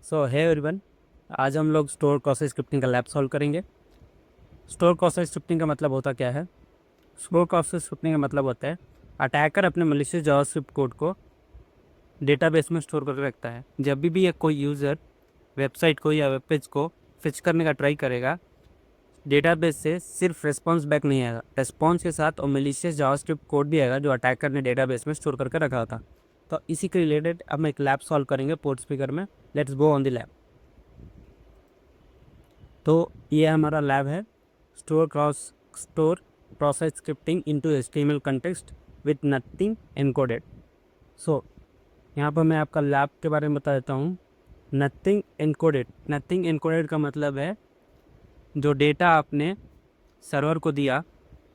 सो है एवरीवन, आज हम लोग स्टोर प्रोसेस स्क्रिप्टिंग का लैब सॉल्व करेंगे। स्टोर प्रोसेस स्क्रिप्टिंग का मतलब होता क्या है? स्टोर प्रोसेस स्क्रिप्टिंग का मतलब होता है अटैकर अपने मलिशियस जावास्क्रिप्ट कोड को डेटाबेस में स्टोर करके रखता है। जब भी एक कोई यूज़र वेबसाइट को या वेब पेज को फिच करने का ट्राई करेगा, डेटाबेस से सिर्फ रेस्पॉन्स बैक नहीं आएगा, रेस्पॉन्स के साथ और मलिशियस जावास्क्रिप्ट कोड भी आएगा जो अटैकर ने डेटाबेस में स्टोर करके रखा था। तो इसी के रिलेटेड अब हम एक लैब सॉल्व करेंगे पोर्ट स्पीकर में। Let's go on the lab. तो ये हमारा लैब है, store process scripting into HTML context with nothing encoded. So यहाँ पर मैं आपका लैब के बारे में बता देता हूँ। नथिंग एनकोडेड का मतलब है जो डेटा आपने सर्वर को दिया,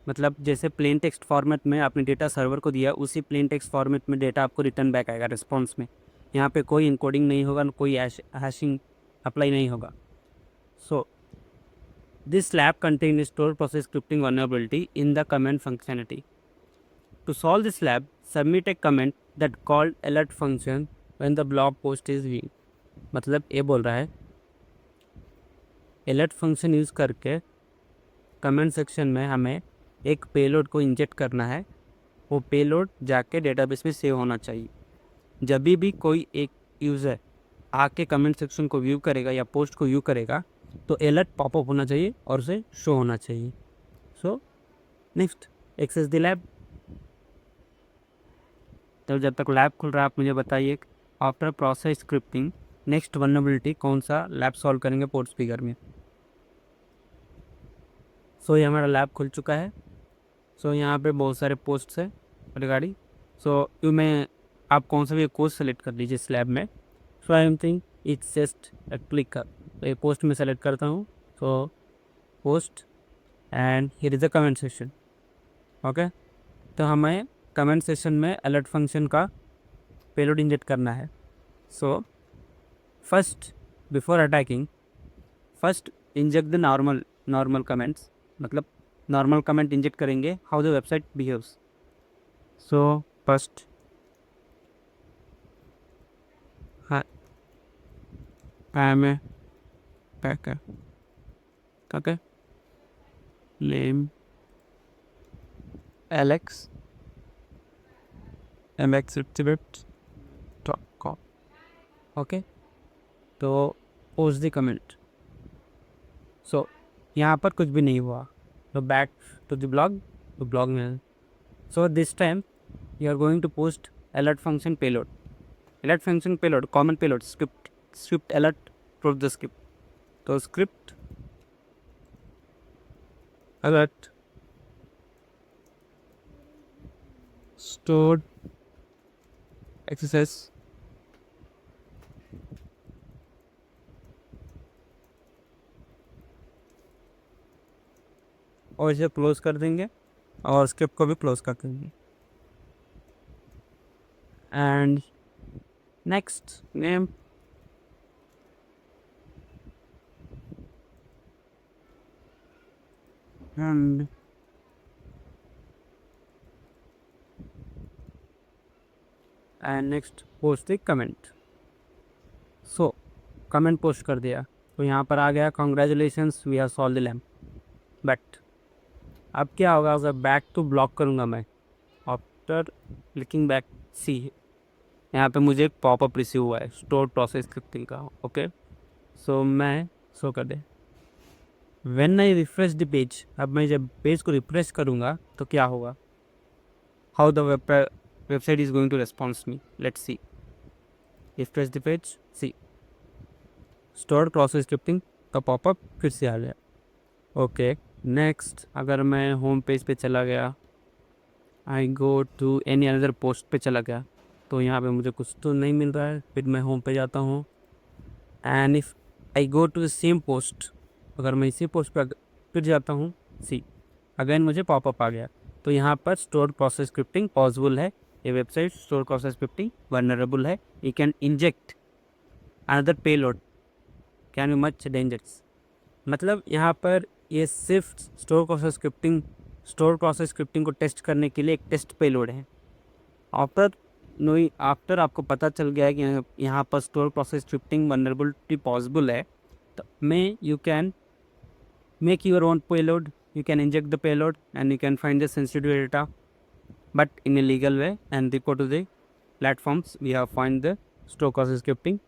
मतलब जैसे प्लेन टेक्स्ट फॉर्मेट में आपने डेटा सर्वर को दिया, उसी प्लेन टेक्स्ट फॉर्मेट में डेटा आपको रिटर्न बैक आएगा रिस्पॉन्स में। यहाँ पे कोई इनकोडिंग नहीं होगा, कोई हैशिंग अप्लाई नहीं होगा। सो this lab contains stored process scripting vulnerability in the comment functionality. To solve this lab, submit a comment that called alert function when the blog post is viewed. मतलब ये बोल रहा है alert function यूज़ करके comment section में हमें एक payload को इंजेक्ट करना है। वो पेलोड जाके डेटाबेस में सेव होना चाहिए। जब भी कोई एक यूज़र आके कमेंट सेक्शन को व्यू करेगा या पोस्ट को व्यू करेगा तो अलर्ट पॉपअप होना चाहिए और उसे शो होना चाहिए। So next access the lab. तो जब तक लैब खुल रहा है आप मुझे बताइए, after process scripting next vulnerability कौन सा लैब सॉल्व करेंगे पोर्ट स्पीकर में। सो ये हमारा लैब खुल चुका है। सो यहाँ पे बहुत सारे पोस्ट्स है रिगार्डिंग। सो यू में आप कौन सा भी कोर्स सेलेक्ट कर लीजिए इस लैब में। So I am think it's just click कर, तो ये पोस्ट में सेलेक्ट करता हूँ। So post and here is the comment section. Okay, तो हमें कमेंट सेक्शन में अलर्ट फंक्शन का पेलोड इंजेक्ट करना है। So first before attacking, first inject the normal comments, मतलब नॉर्मल कमेंट इंजेक्ट करेंगे how the website behaves. So first I am a hacker, okay, name Alex mxactivate.com। Okay, तो post the comment. So यहाँ पर कुछ भी नहीं हुआ, तो बैक टू द ब्लॉग, तो ब्लॉग में। So this time you are going to post alert function payload common payload script alert proof the script. तो स्क्रिप्ट अलर्ट stored एक्सेस और इसे क्लोज कर देंगे और स्क्रिप्ट को भी क्लोज कर देंगे। And next name, and next post the comment. So comment post कर दिया, तो यहाँ पर आ गया congratulations we have solved the lab. But अब क्या होगा अगर बैक टू ब्लॉक करूँगा मैं, आफ्टर क्लिकिंग बैक, सी यहाँ पे मुझे एक पॉपअप रिसीव हुआ है स्टोर प्रोसेस स्क्रिप्टिंग का। ओके, सो मैं शो कर दे when I refresh the page. अब मैं जब पेज को रिफ्रेश करूँगा तो क्या होगा, how the website is going to response me. Let's see, refresh the page, see stored process scripting का पॉपअप फिर से आ गया। ओके, नेक्स्ट अगर मैं होम पेज पे चला गया, I go to any another post पे चला गया, तो यहाँ पे मुझे कुछ तो नहीं मिल रहा है। फिर मैं होम पे जाता हूँ and if I go to the same post, अगर मैं इसी पोस्ट पे फिर जाता हूँ, सी अगेन मुझे पॉपअप आ गया। तो यहाँ पर स्टोर प्रोसेस स्क्रिप्टिंग पॉसिबल है। ये website store process scripting vulnerable है। You can inject another payload, can be much dangerous. मतलब यहाँ पर ये सिर्फ स्टोर प्रोसेस स्क्रिप्टिंग को टेस्ट करने के लिए एक टेस्ट पेलोड है। आफ्टर नोई आफ्टर आपको पता चल गया है कि यहाँ पर store process scripting vulnerability possible है, तो में you can make your own payload, you can inject the payload and you can find the sensitive data, but in a legal way, and report to the platforms we have find the store process scripting